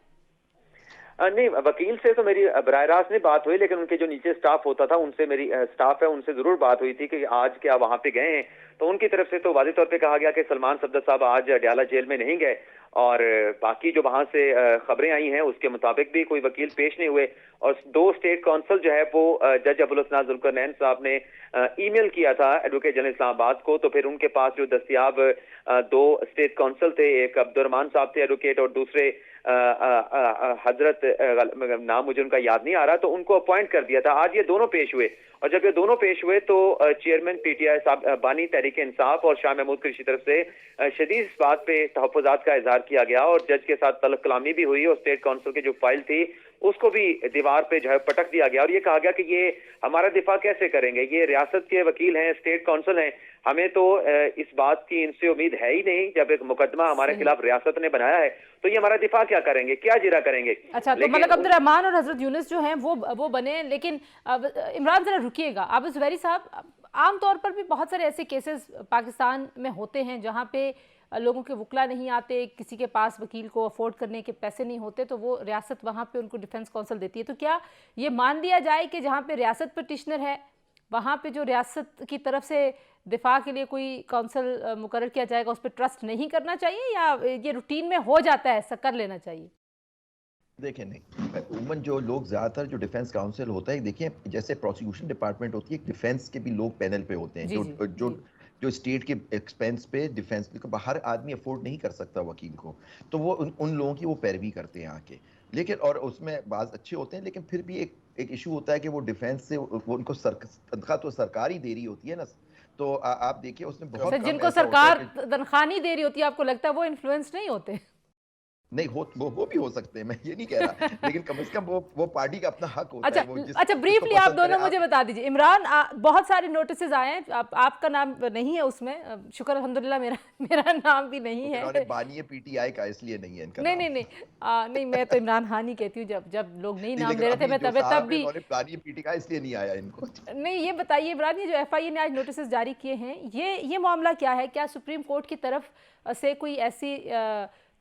नहीं, वकील से तो मेरी बराह रास्त नहीं बात हुई, लेकिन उनके जो नीचे स्टाफ होता था उनसे, मेरी स्टाफ है उनसे जरूर बात हुई थी कि आज क्या वहां पे गए हैं, तो उनकी तरफ से तो वाज़ेह तौर पे कहा गया कि सलमान सफदर साहब आज अडयाला जेल में नहीं गए, और बाकी जो वहां से खबरें आई हैं उसके मुताबिक भी कोई वकील पेश नहीं हुए। और 2 स्टेट काउंसिल जो है वो जज अबुल हसन जुल्करनैन साहब ने ईमेल किया था एडवोकेट जनरल इस्लामाबाद को, तो फिर उनके पास जो दस्तियाब 2 स्टेट काउंसिल थे, एक अब्दुर्रहमान साहब थे एडवोकेट और दूसरे हजरत, नाम मुझे उनका याद नहीं आ रहा, तो उनको अपॉइंट कर दिया था। आज ये दोनों पेश हुए, और जब ये दोनों पेश हुए तो चेयरमैन पीटीआई साहब बानी तहरीक इंसाफ और शाह महमूद कुरैशी तरफ से शदीद इस बात पे तहफ़्फ़ुज़ात का इजहार किया गया, और जज के साथ तलब कलामी भी हुई, और स्टेट काउंसिल की जो फाइल थी उसको भी दीवार पे जो है पटक दिया गया, और ये कहा गया कि ये हमारा दिफा कैसे करेंगे, ये रियासत के वकील हैं, स्टेट काउंसिल हैं, हमें तो इस बात की इनसे उम्मीद है ही नहीं, जब एक मुकदमा हमारे खिलाफ रियासत ने बनाया है तो ये हमारा दिफा क्या करेंगे, क्या जिरा करेंगे। अच्छा, तो मलक अब्दुल रहमान और हजरत यूनुस जो हैं वो बने, लेकिन इमरान जरा रुकिएगा, आप जुबैरी साहब, आमतौर पर भी बहुत सारे ऐसे केसेस पाकिस्तान में होते हैं जहाँ पे लोगों के वकला नहीं आते, किसी के पास वकील को अफोर्ड करने के पैसे नहीं होते, तो वो रियासत वहाँ पे उनको डिफेंस काउंसिल देती है। तो क्या ये मान लिया जाए कि जहाँ पे रियासत पटिशनर है वहाँ पे जो रियासत की तरफ से दिफा के लिए कोई काउंसिल मुकर्रर किया जाएगा उस पर ट्रस्ट नहीं करना चाहिए, या ये रूटीन में हो जाता है, ऐसा कर लेना चाहिए? देखें, नहीं, उमन जो लोग ज़्यादातर जो डिफेंस काउंसिल होता है, देखिए जैसे प्रोसिक्यूशन डिपार्टमेंट होती है, डिफेंस के भी लोग पैनल पे होते हैं, जो स्टेट के एक्सपेंस पे डिफेंस, हर आदमी अफोर्ड नहीं कर सकता वकील को, तो वो उन लोगों की वो पैरवी करते हैं आके, लेकिन और उसमें बाज अच्छे होते हैं, लेकिन फिर भी एक इशू होता है कि वो डिफेंस से वो उनको तनख्वाह तो सरकार ही दे रही होती है ना, तो आप देखिए उसमें बहुत जिनको सरकार तनख्वाह नहीं दे रही होती है, आपको लगता है वो इन्फ्लुएंस नहीं होते? नहीं वो भी हो सकते हैं, मैं ये नहीं कह रहा, लेकिन कम से कम वो पार्टी का अपना हक होता अच्छा, है। वो अच्छा, ब्रीफली आप दोनों मुझे बता दीजिए। इमरान, बहुत सारे नोटिसेस आए हैं, आपका नाम नहीं है उसमें, शुक्र अल्हम्दुलिल्लाह मेरा नाम भी नहीं है। बानी पीटीआई का इसलिए नहीं है इनका नहीं, मैं तो इमरान खान ही कहती हूँ, जब लोग नहीं नाम ले रहे थे मैं तब भी बानी पीटीआई इसलिए नहीं आया इनको। नहीं, ये बताइए इमरान, ये जो एफआईए ने आज नोटिस जारी किए हैं, ये मामला क्या है? क्या सुप्रीम कोर्ट की तरफ से कोई ऐसे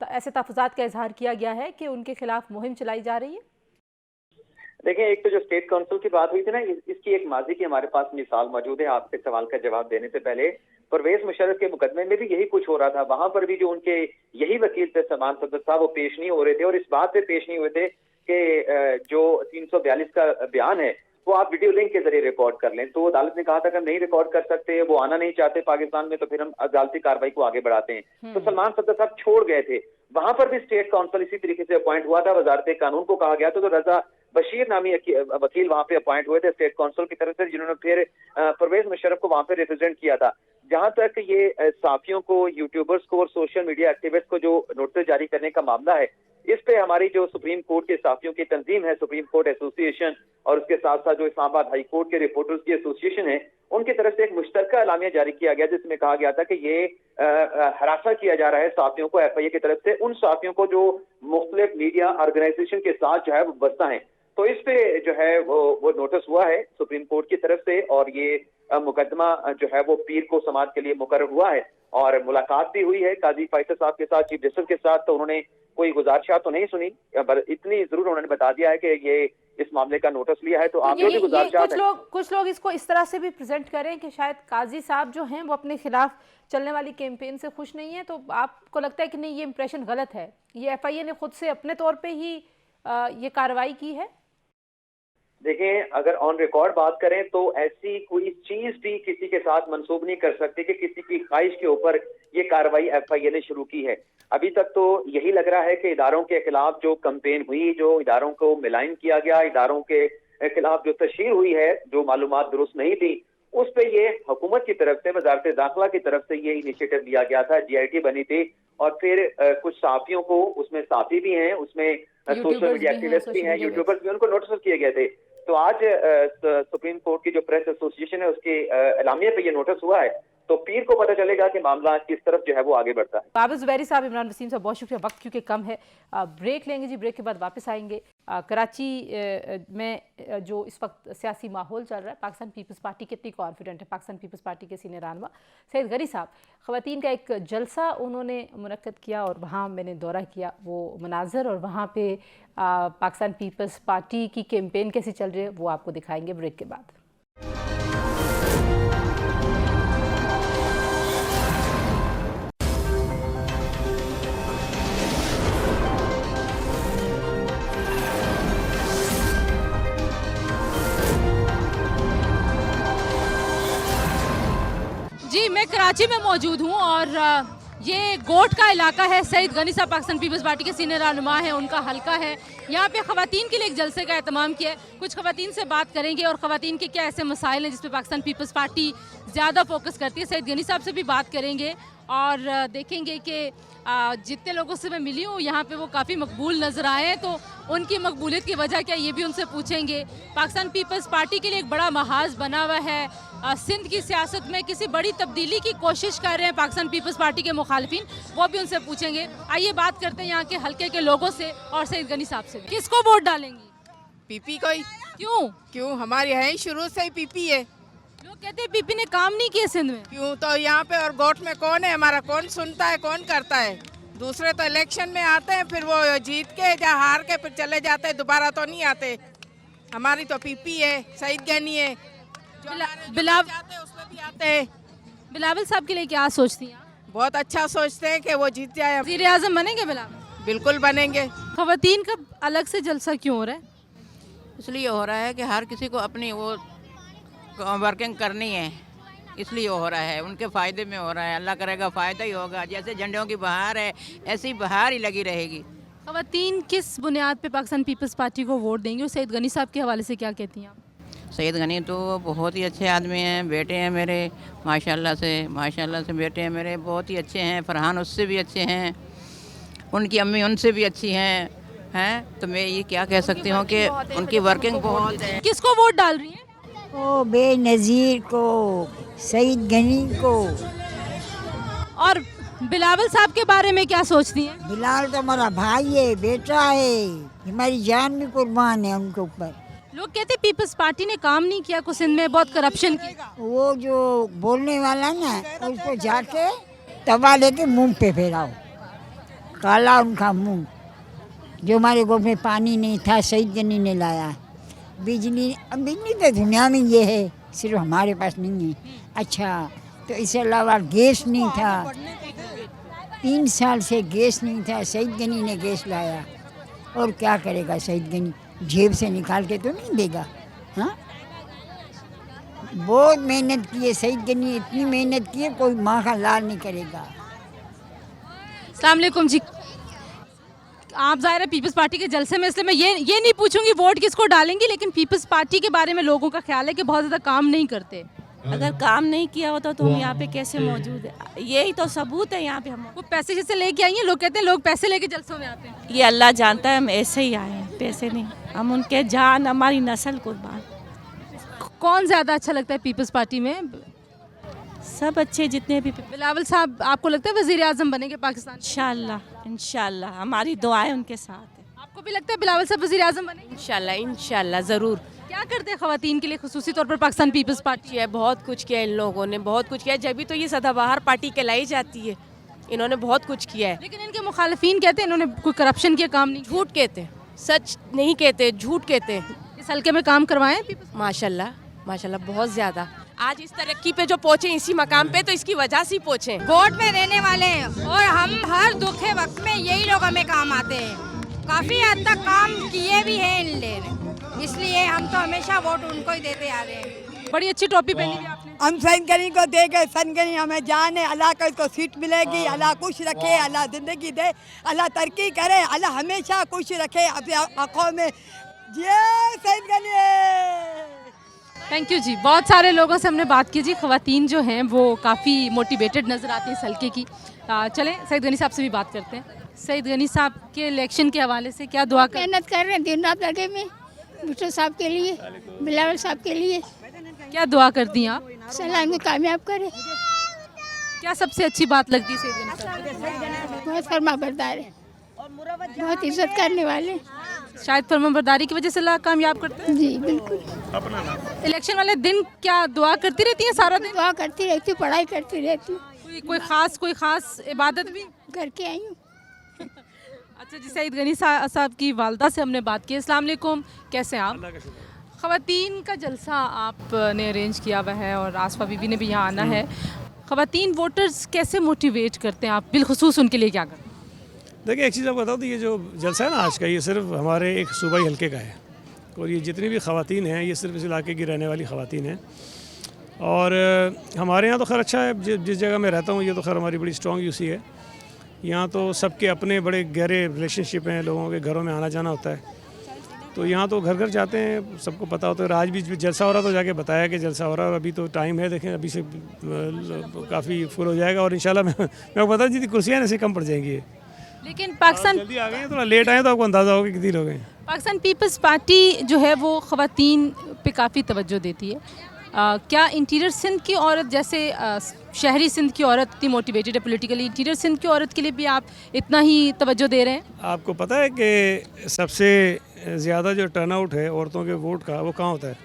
तहफ़्फ़ुज़ात का इजहार किया गया है कि उनके खिलाफ मुहिम चलाई जा रही है? देखिए, एक तो जो स्टेट काउंसिल की बात हुई थी ना, इसकी एक माजी की हमारे पास मिसाल मौजूद है। आपके सवाल का जवाब देने से पहले परवेज मुशर्रफ के मुकदमे में भी यही कुछ हो रहा था, वहां पर भी जो उनके यही वकील थे सलमान सफदर साहब, वो पेश नहीं हो रहे थे, और इस बात पे पेश नहीं हुए थे कि जो 342 का बयान है वो आप वीडियो लिंक के जरिए रिकॉर्ड कर लें, तो अदालत ने कहा था कि हम नहीं रिकॉर्ड कर सकते, वो आना नहीं चाहते पाकिस्तान में, तो फिर हम अदालती कार्रवाई को आगे बढ़ाते हैं। तो सलमान सफदर साहब छोड़ गए थे, वहां पर भी स्टेट काउंसिल इसी तरीके से अपॉइंट हुआ था, वजारत कानून को कहा गया था, तो रजा बशीर नामी वकील वहां पे अपॉइंट हुए थे स्टेट काउंसिल की तरफ से, जिन्होंने फिर परवेज मुशर्रफ को वहां पे रिप्रेजेंट किया था। जहां तक ये साफियों को, यूट्यूबर्स को और सोशल मीडिया एक्टिविस्ट को जो नोटिस जारी करने का मामला है, इस पे हमारी जो सुप्रीम कोर्ट के साफियों की तंजीम है, सुप्रीम कोर्ट एसोसिएशन, और उसके साथ साथ जो इस्लामाबाद हाई कोर्ट के रिपोर्टर्स की एसोसिएशन है, उनकी तरफ से एक मुश्तरका एलामिया जारी किया गया जिसमें कहा गया था कि ये हरासा किया जा रहा है साफियों को एफआईए की तरफ से, उन साफियों को जो मुख्तलिफ मीडिया ऑर्गेनाइजेशन के साथ जो है वो बस्ता है। तो इस पे जो है वो नोटिस हुआ है सुप्रीम कोर्ट की तरफ से, और ये मुकदमा जो है वो पीर को समाज के लिए मुकर्रर हुआ है। और मुलाकात भी हुई है काजी फैसल साहब के साथ, चीफ जस्टिस के साथ, तो उन्होंने कोई गुजारिशात तो नहीं सुनी, पर इतनी जरूर उन्होंने बता दिया है कि ये इस मामले का नोटिस लिया है। तो आप जो भी गुजारिशात है, कुछ लोग इसको इस तरह से भी प्रेजेंट करें कि शायद काजी साहब जो हैं वो अपने खिलाफ चलने वाली कैंपेन से खुश नहीं है, तो आपको लगता है कि नहीं ये इंप्रेशन गलत है, ये एफआईए ने खुद से अपने तौर पे ही ये कार्रवाई की है? देखें, अगर ऑन रिकॉर्ड बात करें तो ऐसी कोई चीज भी किसी के साथ मंसूब नहीं कर सकती कि किसी की ख्वाहिश के ऊपर ये कार्रवाई एफआईए ने शुरू की है। अभी तक तो यही लग रहा है कि इदारों के खिलाफ जो कैंपेन हुई, जो इदारों को मिलाइन किया गया, इदारों के खिलाफ जो तशहीर हुई है, जो मालूमात दुरुस्त नहीं थी, उस पे ये हुकूमत की तरफ से, वजारत दाखिला की तरफ से ये इनिशिएटिव लिया गया था, जीआईटी बनी थी, और फिर कुछ साफियों को, उसमें साफी भी हैं, उसमें सोशल मीडिया एक्टिविस्ट भी हैं, यूट्यूबर्स भी, उनको नोटिस किए गए थे। तो आज सुप्रीम कोर्ट की जो प्रेस एसोसिएशन है उसके एलामिया पे ये नोटिस हुआ है, तो पीर को पता चलेगा कि मामला किस तरफ जो है वो आगे बढ़ता है। बाबर ज़ुबैरी साहब, इमरान वसीम साहब, बहुत शुक्रिया। वक्त क्योंकि कम है, ब्रेक लेंगे जी, ब्रेक के बाद वापस आएंगे। कराची में जो इस वक्त सियासी माहौल चल रहा है, पाकिस्तान पीपल्स पार्टी कितनी कॉन्फिडेंट है? पाकिस्तान पीपल्स पार्टी के सीनियर रहनुमा सैयद गनी साहब, ख़वातीन का एक जलसा उन्होंने मुनक्कद किया और वहाँ मैंने दौरा किया, वो मनाजर और वहाँ पे पाकिस्तान पीपल्स पार्टी की कैंपेन कैसी चल रही है वो आपको दिखाएंगे ब्रेक के बाद। जी, मैं कराची में मौजूद हूँ और ये गोट का इलाका है। सैयद गनी साहब पाकिस्तान पीपल्स पार्टी के सीनियर रहनुमा हैं, उनका हल्का है। यहाँ पे ख़वातीन के लिए एक जलसे का एहतमाम किया है। कुछ ख़वातीन से बात करेंगे और ख़वातीन के क्या ऐसे मसाइल हैं जिस पे पाकिस्तान पीपल्स पार्टी ज़्यादा फोकस करती है। सैयद गनी साहब से भी बात करेंगे और देखेंगे कि जितने लोगों से मैं मिली हूँ यहाँ पे वो काफ़ी मकबूल नज़र आए हैं, तो उनकी मकबूलियत की वजह क्या, ये भी उनसे पूछेंगे। पाकिस्तान पीपल्स पार्टी के लिए एक बड़ा महाज बना हुआ है। सिंध की सियासत में किसी बड़ी तब्दीली की कोशिश कर रहे हैं पाकिस्तान पीपल्स पार्टी के मुखालिफिन, वो भी उनसे पूछेंगे। आइए बात करते हैं यहाँ के हल्के के लोगों से और सैयद गनी साहब से। किसको वोट डालेंगी? पीपी को ही। क्यों हमारे यहाँ शुरू से ही पीपी है। लोग कहते हैं पीपी ने काम नहीं किए सिंध में। क्यों, तो यहाँ पे और गोट में कौन है हमारा, कौन सुनता है, कौन करता है? दूसरे तो इलेक्शन में आते हैं, फिर वो जीत के या हार के फिर चले जाते हैं, दोबारा तो नहीं आते। हमारी तो पीपी है, सईद गनी है, उसमें भी आते हैं। बिलावल साहब के लिए क्या सोचती हैं? बहुत अच्छा सोचते हैं कि वो जीत जाए। वज़ीर आज़म बनेंगे बिलावल? बिल्कुल बनेंगे। ख़वातीन का अलग से जलसा क्यों हो रहा है? इसलिए हो रहा है कि हर किसी को अपनी वो वर्किंग करनी है, इसलिए हो रहा है, उनके फ़ायदे में हो रहा है। अल्लाह करेगा फ़ायदा ही होगा। जैसे झंडों की बहार है ऐसी बहार ही लगी रहेगी। ख़वातीन किस बुनियाद पे पाकिस्तान पीपल्स पार्टी को वोट देंगे और सैयद गनी साहब के हवाले से क्या कहती हैं आप? सैयद गनी तो बहुत ही अच्छे आदमी हैं, बेटे हैं मेरे माशाल्लाह से बेटे हैं मेरे, बहुत ही अच्छे हैं। फरहान उससे भी अच्छे हैं, उनकी अम्मी उनसे भी अच्छी हैं। तो मैं ये क्या कह सकती हूँ कि उनकी वर्किंग बहुत है। किसको वोट डाल रही हैं? ओ बेनज़ीर को, सईद गनी को। और बिलावल साहब के बारे में क्या सोचती हैं? बिलाल तो हमारा भाई है, बेटा है, हमारी जान भी कुर्बान है उनके ऊपर। लोग कहते हैं पीपल्स पार्टी ने काम नहीं किया, कुछ सिंध में बहुत करप्शन की। वो जो बोलने वाला ना, उसको जाके तवा लेके मुंह पे फेराओ, काला उनका मुंह। जो हमारे गोद में पानी नहीं था सईद गनी ने लाया। बिजली तो दुनिया में ये है, सिर्फ हमारे पास नहीं है। अच्छा, तो इसके अलावा गैस नहीं था, 3 साल से गैस नहीं था, सईद गनी ने गैस लाया। और क्या करेगा सईद गनी, जेब से निकाल के तो नहीं देगा। हाँ, बहुत मेहनत की है सईद गनी, इतनी मेहनत की है कोई माँ का लाल नहीं करेगा। अस्सलाम वालेकुम जी, आप ज़ाहिर है पीपल्स पार्टी के जलसे में, इसलिए मैं ये नहीं पूछूंगी वोट किसको डालेंगी, लेकिन पीपल्स पार्टी के बारे में लोगों का ख्याल है कि बहुत ज़्यादा काम नहीं करते। अगर काम नहीं किया होता तो हम यहाँ पे कैसे मौजूद है, यही तो सबूत है यहाँ पे हम। वो पैसे जैसे लेके आई हैं, लोग कहते हैं लोग पैसे लेके जलसों में आते हैं। ये अल्लाह जानता है, हम ऐसे ही आए हैं, पैसे नहीं। हम उनके जान, हमारी नस्ल कुर्बान। कौन ज़्यादा अच्छा लगता है पीपल्स पार्टी में? सब अच्छे जितने भी। बिलावल साहब, आपको लगता है वज़ीर आज़म बनेंगे पाकिस्तान? इंशाल्लाह इंशाल्लाह, हमारी दुआएं उनके साथ है। आपको भी लगता है बिलावल साहब वज़ीर आज़म बनेंगे? इंशाल्लाह इंशाल्लाह ज़रूर। क्या करते हैं ख़वातीन के लिए खुसूसी तौर पर पाकिस्तान पीपल्स पार्टी? किया है, बहुत कुछ किया है इन लोगों ने, बहुत कुछ किया है, जब भी तो ये सदाबहार पार्टी कहलाई जाती है। इन्होंने बहुत कुछ किया है। लेकिन इनके मुखालिफिन कहते हैं इन्होंने कोई करप्शन किया काम नहीं। झूठ कहते हैं, सच नहीं कहते, झूठ कहते हैं। इस हल्के में काम करवाएं पीपल्स? माशाल्लाह माशाल्लाह, बहुत ज़्यादा। आज इस तरक्की पे जो पहुँचे इसी मकाम पे, तो इसकी वजह से ही पहुँचे। वोट में रहने वाले हैं और हम हर दुख के वक्त में यही लोग हमें काम आते हैं। काफ़ी हद तक काम किए भी हैं इन लोगों ने, इसलिए हम तो हमेशा वोट उनको ही देते आ रहे हैं। बड़ी अच्छी टोपी पहनी हुई आपने। हम सनगनी को दे गए, सनगनी हमें जान है। अल्लाह का इसको सीट मिलेगी, अल्लाह खुश रखे, अल्लाह ज़िंदगी दे, अल्लाह तरक्की करे, अल्लाह हमेशा खुश रखे अपने आँखों में। जय सनगनी। थैंक यू जी। बहुत सारे लोगों से हमने बात की जी। ख़वातीन जो हैं वो काफ़ी मोटिवेटेड नज़र आती हैं इस हल्के की। चलें सईद गनी साहब से भी बात करते हैं। सईद गनी साहब के इलेक्शन के हवाले से क्या दुआ मेहनत कर रहे हैं, दिन रात लगे में भुट्टो साहब के लिए, बिलावल साहब के लिए। क्या दुआ करती हैं आप? अल्लाह इनको कामयाब करे। क्या सबसे अच्छी बात लगती है सईद गनी साहब? बहुत फरमाबरदार है, बहुत इज्जत करने वाले। शायद फरमाबरदारी की वजह से अल्लाह कामयाब करते हैं। जी बिल्कुल। इलेक्शन वाले दिन क्या दुआ करती रहती हैं सारा दिन? दुआ करती रहती हूँ, पढ़ाई करती रहती हूँ। कोई ख़ास इबादत भी करके आई हूँ। अच्छा जी, सईद गनी साहब की वालदा से हमने बात की। अस्सलाम वालेकुम, कैसे हैं आप? ख़वातीन का जलसा आपने अरेंज किया हुआ है और आसफा बीबी ने भी यहाँ आना है। ख़वातीन वोटर्स कैसे मोटिवेट करते हैं आप, बिलखुसूस उनके लिए क्या करते हैं? देखिए, एक चीज़ आपको बता दूँ, ये जो जलसा है ना आज का, ये सिर्फ हमारे एक सूबाई हल्के का है और ये जितनी भी ख़वातीन हैं ये सिर्फ इस इलाके की रहने वाली ख़वातीन हैं। और हमारे यहाँ तो खैर अच्छा है, जिस जगह मैं रहता हूँ ये तो खैर हमारी बड़ी स्ट्रॉन्ग यूसी है। यहाँ तो सबके अपने बड़े गहरे रिलेशनशिप हैं, लोगों के घरों में आना जाना होता है, तो यहाँ तो घर घर जाते हैं, सबको पता होता है। आज भी जलसा हो रहा तो जाके बताया कि जलसा हो रहा है, अभी तो टाइम है, देखें अभी से काफ़ी फुल हो जाएगा और इंशाल्लाह मैं आपको बता दी थी कुर्सियाँ ऐसे कम पड़ जाएंगी। लेकिन पाकिस्तान जल्दी आ गए हैं, थोड़ा लेट आए तो आपको अंदाज़ा होगा कितनी लोग हैं। पाकिस्तान पीपल्स पार्टी जो है वो ख़वातीन पे काफ़ी तवज्जो देती है। क्या इंटीरियर सिंध की औरत जैसे शहरी सिंध की औरत इतनी मोटिवेटेड है पोलिटिकली, इंटीरियर सिंध की औरत के लिए भी आप इतना ही तवज्जो दे रहे हैं? आपको पता है कि सबसे ज़्यादा जो टर्नआउट है औरतों के वोट का वो कहाँ होता है?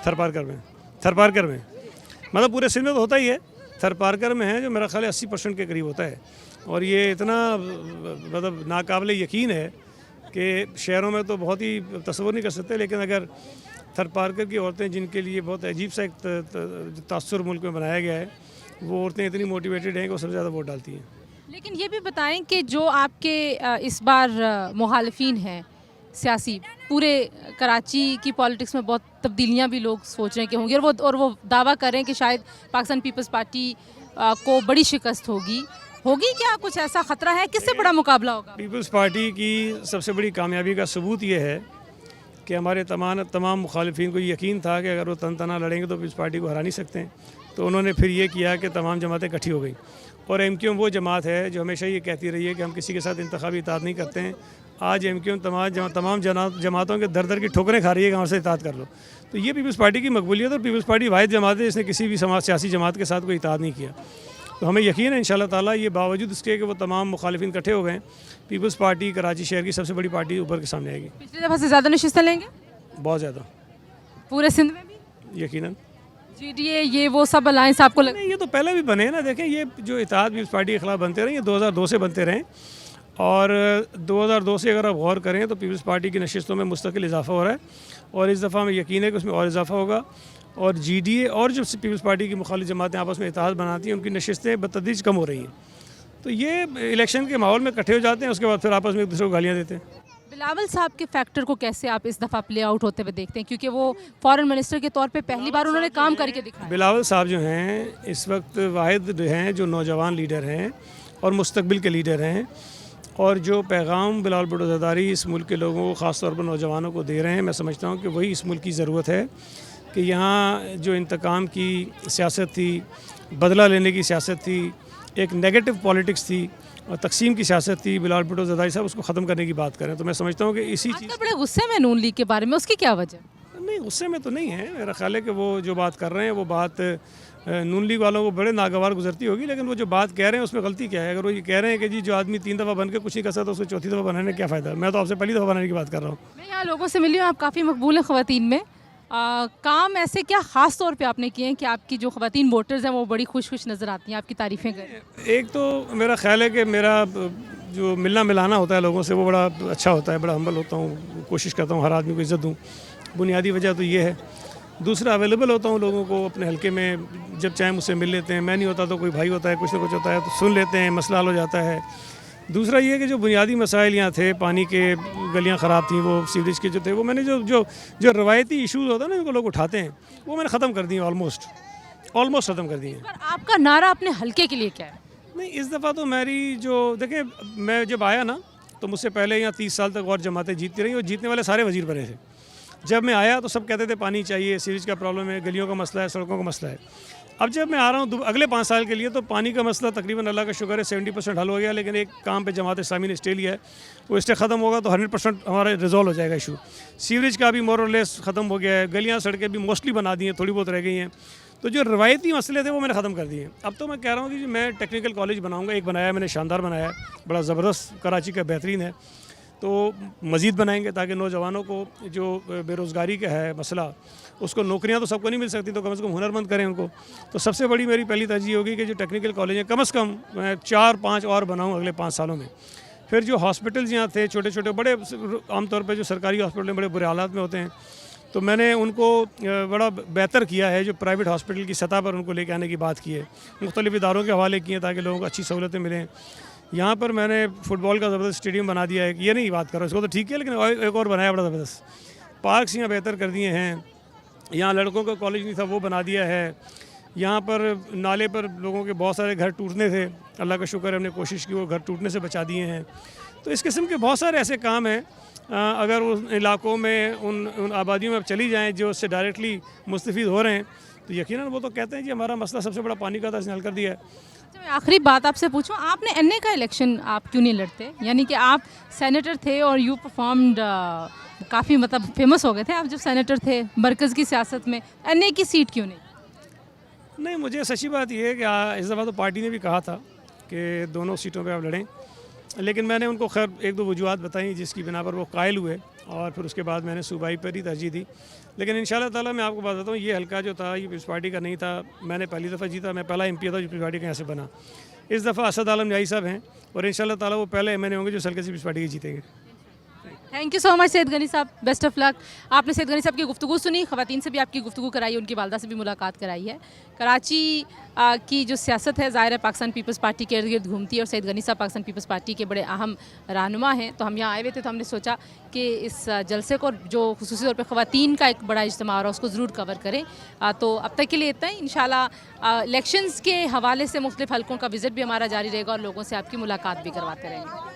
थरपारकर में। थरपारकर में मतलब पूरे सिंध में तो होता ही है, थरपारकर में है जो मेरा ख्याल है 80% के करीब होता है। और ये इतना मतलब नाकाबिले यकीन है कि शहरों में तो बहुत ही तस्वुर नहीं कर सकते, लेकिन अगर थरपारकर की औरतें जिनके लिए बहुत अजीब सा एक तासुर मुल्क में बनाया गया है, वो औरतें इतनी मोटिवेटेड हैं कि वो सबसे ज़्यादा वोट डालती हैं। लेकिन ये भी बताएं कि जो आपके इस बार मुखालिफिन हैं सियासी, पूरे कराची की पॉलिटिक्स में बहुत तब्दीलियां भी लोग सोच रहे हैं कि होंगी, और वो दावा कर रहे हैं कि शायद पाकिस्तान पीपल्स पार्टी को बड़ी शिकस्त होगी। क्या कुछ ऐसा ख़तरा है? किससे बड़ा मुकाबला होगा? पीपल्स पार्टी की सबसे बड़ी कामयाबी का सबूत ये है कि हमारे तमाम मुखालिफिन को यकीन था कि अगर वो तन तना लड़ेंगे तो पीपल्स पार्टी को हरा नहीं सकते हैं, तो उन्होंने फिर ये किया कि तमाम जमातें इकट्ठी हो गई। और MQM वो जमात है जो हमेशा ये कहती रही है कि हम किसी के साथ इंतखाबी इताद नहीं करते हैं। आज MQM तमाम जमातों के दर की ठोकरें खा रही है कि हमसे इताद कर लो। तो ये पीपल्स पार्टी की मकबूलियत, और पीपल्स पार्टी वाहिद जमात है जिसने किसी भी सियासी जमात के साथ कोई इताद नहीं किया। तो हमें यकीन है इंशाल्लाह ताला, ये बावजूद इसके कि वो तमाम मुखालिफिन इकट्ठे हो गए, पीपल्स पार्टी कराची शहर की सबसे बड़ी पार्टी ऊपर के सामने आएगी। पिछली दफ़ा से ज़्यादा नशिस्तें लेंगे? बहुत ज़्यादा, पूरे सिंध में भी यकीनन। GDA ये वो सब अलायंस आपको नहीं, ये तो पहले भी बने हैं ना। देखें, ये जो इत्तेहाद पीपल्स पार्टी के खिलाफ बनते रहे, ये 2002 से बनते रहे, और 2002 से अगर आप गौर करें तो पीपल्स पार्टी की नशिस्तों में मुस्तकिल इजाफा हो रहा है, और इस दफ़ा में यकीन है कि उसमें और इजाफा होगा। और GDA और जो पीपल्स पार्टी की मुखालिफ जमातें आपस में इत्तेहाद बनाती हैं, उनकी नशिस्तें बतदरीज कम हो रही हैं। तो ये इलेक्शन के माहौल में इकट्ठे हो जाते हैं, उसके बाद फिर आपस में एक दूसरे को गालियाँ देते हैं। बिलावल साहब के फैक्टर को कैसे आप इस दफ़ा प्ले आउट होते हुए देखते हैं, क्योंकि वो फॉरेन मिनिस्टर के तौर पे पहली बार उन्होंने काम करके दिखाया? बिलावल साहब जो हैं इस वक्त वाहिद हैं जो नौजवान लीडर हैं और मुस्तकबिल के लीडर हैं, और जो पैगाम बिलावल भुट्टो ज़रदारी इस मुल्क के लोगों को ख़ास तौर पर नौजवानों को दे रहे हैं, मैं समझता हूँ कि वही इस मुल्क की ज़रूरत है। कि यहाँ जो इंतकाम की सियासत थी, बदला लेने की सियासत थी, एक नेगेटिव पॉलिटिक्स थी और तकसीम की सियासत थी, बिलाल भुट्टो ज़रदारी साहब उसको ख़त्म करने की बात करें। तो मैं समझता हूँ कि इसी चीज़ बड़े गुस्से में नून लीग के बारे में, उसकी क्या वजह? नहीं, गुस्से में तो नहीं है। मेरा ख्याल है कि वो जो बात कर रहे हैं वो बात नून लीग वालों को बड़े नागवार गुजरती होगी, लेकिन वो जो बात कह रहे हैं उसमें गलती क्या है? अगर वो ये कह रहे हैं कि जी जो आदमी 3 दफ़ा बन के कुछ नहीं कर सकता उसको चौथी दफ़ा बनाने में क्या फ़ायदा? मैं तो आपसे पहली दफ़ा बनाने की बात कर रहा हूँ। मैं यहाँ लोगों से मिली हूँ, आप काफ़ी मकबूल हैं ख़वातीन में। काम ऐसे क्या ख़ास तौर पे आपने किए हैं कि आपकी जो ख़वातीन वोटर्स हैं वो बड़ी खुश नज़र आती हैं, आपकी तारीफ़ें करें? एक तो मेरा ख्याल है कि मेरा जो मिलना मिलाना होता है लोगों से वो बड़ा अच्छा होता है, बड़ा हम्बल होता हूँ, कोशिश करता हूँ हर आदमी को इज़्ज़त दूँ। बुनियादी वजह तो ये है। दूसरा, अवेलेबल होता हूँ लोगों को अपने हल्के में, जब चाहे मुझसे मिल लेते हैं। मैं नहीं होता तो कोई भाई होता है, कुछ ना कुछ होता है तो सुन लेते हैं, मसला हल हो जाता है। दूसरा ये कि जो बुनियादी मसाइल यहाँ थे, पानी के गलियाँ ख़राब थी, वो सीवरेज के जो थे, वो मैंने जो रवायती इशूज़ होता है ना, इनको लोग उठाते हैं, वो मैंने ख़त्म कर दिए, ऑलमोस्ट ख़त्म कर दिए। आपका नारा अपने हल्के के लिए क्या है? नहीं, इस दफ़ा तो मेरी जो देखिए, मैं जब आया ना तो मुझसे पहले यहाँ 30 साल तक और जमातें जीतती रही और जीतने वाले सारे वज़ीर बने थे। जब मैं आया तो सब कहते थे पानी चाहिए, सीवरेज का प्रॉब्लम है, गलियों का मसला है, सड़कों का मसला है। अब जब मैं आ रहा हूँ अगले 5 साल के लिए तो पानी का मसला तकरीबन अल्लाह का शुक्र है 70% हल हो गया, लेकिन एक काम पे जमात इस्लामी ने स्टे लिया है, वो स्टे ख़त्म होगा तो 100% हमारा रिजॉल्व हो जाएगा इशू। सीवरेज का भी मोर और लेस ख़त्म हो गया है, गलियाँ सड़कें भी मोस्टली बना दी हैं, थोड़ी बहुत रह गई हैं। तो जो रवायती मसले थे वो मैंने ख़त्म कर दिए। अब तो मैं कह रहा हूँ कि मैं टेक्निकल कॉलेज बनाऊँगा, एक बनाया मैंने, शानदार बनाया है, बड़ा ज़बरदस्त, कराची का बेहतरीन है। तो मज़ीद बनाएंगे ताकि नौजवानों को जो बेरोज़गारी का है मसला, उसको नौकरियां तो सबको नहीं मिल सकती, तो कम से कम हुनरमंद करें उनको। तो सबसे बड़ी मेरी पहली तरजीह होगी कि जो टेक्निकल कॉलेज हैं कम से कम मैं 4-5 और बनाऊं अगले 5 सालों में। फिर जो हॉस्पिटल्स यहाँ थे छोटे छोटे, बड़े आमतौर पर जो सरकारी हॉस्पिटल में बड़े बुरे हालात में होते हैं, तो मैंने उनको बड़ा बेहतर किया है। जो प्राइवेट हॉस्पिटल की सतह पर उनको लेके आने की बात की है, मुख्तलिफ इदारों के हवाले किए ताकि लोगों को अच्छी सहूलतें मिलें। यहाँ पर मैंने फ़ुटबॉल का ज़बरदस्त स्टेडियम बना दिया है, ये नहीं बात कर रहा इसको तो ठीक है, लेकिन एक और बनाया बड़ा ज़बरदस्त। पार्क्स यहाँ बेहतर कर दिए हैं, यहाँ लड़कों का कॉलेज नहीं था वो बना दिया है। यहाँ पर नाले पर लोगों के बहुत सारे घर टूटने थे, अल्लाह का शुक्र है हमने कोशिश की वो घर टूटने से बचा दिए हैं। तो इस किस्म के बहुत सारे ऐसे काम हैं, अगर उन इलाकों में उन आबादियों में अब चली जाएँ जो उससे डायरेक्टली मुस्तफ़ीद हो रहे हैं, तो यकीनन वो तो कहते हैं कि हमारा मसला सबसे बड़ा पानी का था, इसने हल कर दिया है। मैं आखिरी बात आपसे पूछूं, आपने एनए का इलेक्शन आप क्यों नहीं लड़ते? यानी कि आप सेनेटर थे और यू परफॉर्म्ड, काफ़ी मतलब फेमस हो गए थे आप जब सेनेटर थे मरकज़ की सियासत में, एनए की सीट क्यों नहीं? नहीं, मुझे सच्ची बात यह है कि इस दफ़ा तो पार्टी ने भी कहा था कि दोनों सीटों पे आप लड़ें, लेकिन मैंने उनको खैर 1-2 वजूहत बताई जिसकी बिना पर वो कायल हुए और फिर उसके बाद मैंने सूबाई पर ही तरजीह दी। लेकिन इंशाल्लाह ताला मैं आपको बताता हूँ, ये हल्का जो था ये पीपल्स पार्टी का नहीं था। मैंने पहली दफ़ा जीता, मैं पहला MP था जो पीपल्स पार्टी का यहाँ से बना। इस दफ़ा असद आलम न्याई साहब हैं और इंशाल्लाह ताला वो पहले MNA होंगे जो हल्के से पीपल्स पार्टी के जीतेंगे। Thank you so much Syed Ghani sahab, best of luck. आपने सैयद गनी साहब की गुफ्तगू सुनी, ख़वातीन से भी आपकी गुफ्तगू कराई, उनकी वालदा से भी मुलाकात कराई है। कराची की जो सियासत है ज़ाहिर है पाकिस्तान पीपल्स पार्टी के इर्द गिर्द घूमती है और सैयद गनी साहब पाकिस्तान पीपल्स पार्टी के बड़े अहम रहनुमा हैं। तो हम यहाँ आए हुए थे तो हमने सोचा कि इस जलसे को जो खुसूसी तौर पर ख़वातीन का एक बड़ा इज्तिमा हो रहा है उसको ज़रूर कवर करें। तो अब तक के लिए इतना ही। इंशाल्लाह इलेक्शंस के हवाले से मुख्तलिफ हलकों का विज़िट भी हमारा जारी रहेगा और लोगों से आपकी मुलाकात भी करवाते रहेंगे।